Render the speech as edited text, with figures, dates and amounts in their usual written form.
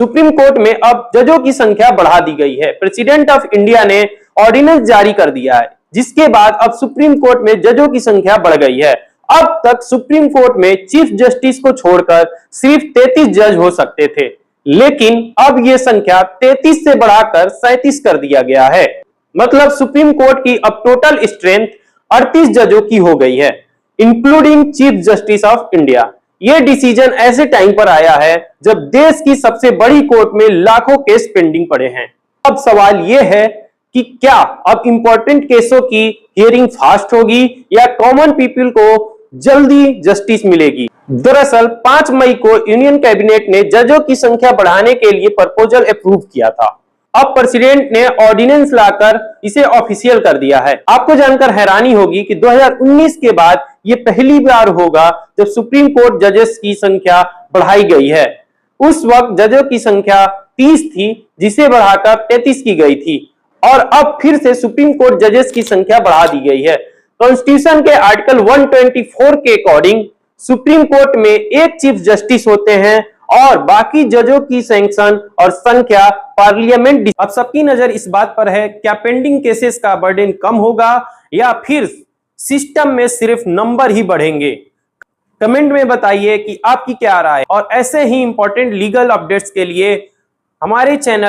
Supreme court में अब जजों की संख्या बढ़ा दी गई है। प्रेसिडेंट ऑफ इंडिया ने ऑर्डिनेंस जारी कर दिया है, जिसके बाद अब सुप्रीम कोर्ट में जजों की संख्या बढ़ गई है। अब तक सुप्रीम कोर्ट में चीफ जस्टिस को छोड़कर सिर्फ 33 जज हो सकते थे, लेकिन अब यह संख्या 33 से बढ़ाकर 37 कर दिया गया है। मतलब सुप्रीम कोर्ट की अब टोटल स्ट्रेंथ 38 जजों की हो गई है, including chief justice of India. यह डिसीजन ऐसे टाइम पर आया है जब देश की सबसे बड़ी कोर्ट में लाखों केस पेंडिंग पड़े हैं। अब सवाल यह है कि क्या अब इंपॉर्टेंट केसों की हियरिंग फास्ट होगी या कॉमन पीपल को जल्दी जस्टिस मिलेगी। दरअसल 5 मई को यूनियन कैबिनेट ने जजों की संख्या बढ़ाने के लिए प्रपोजल अप्रूव किया था। अब प्रेसिडेंट ने ऑर्डिनेंस लाकर इसे ऑफिशियल कर दिया है। आपको जानकर हैरानी होगी कि 2019 के बाद यह पहली बार होगा जब सुप्रीम कोर्ट जजेस की संख्या बढ़ाई गई है। उस वक्त जजों की संख्या 30 थी, जिसे बढ़ाकर 33 की गई थी, और अब फिर से सुप्रीम कोर्ट जजेस की संख्या बढ़ा दी गई है। कॉन्स्टिट्यूशन के आर्टिकल 124 के अकॉर्डिंग सुप्रीम कोर्ट में एक चीफ जस्टिस होते हैं और बाकी जजों की सैंक्शन और संख्या पार्लियामेंट। अब सबकी नजर इस बात पर है, क्या पेंडिंग केसेस का बर्डन कम होगा या फिर सिस्टम में सिर्फ नंबर ही बढ़ेंगे। कमेंट में बताइए कि आपकी क्या राय है, और ऐसे ही इंपॉर्टेंट लीगल अपडेट्स के लिए हमारे चैनल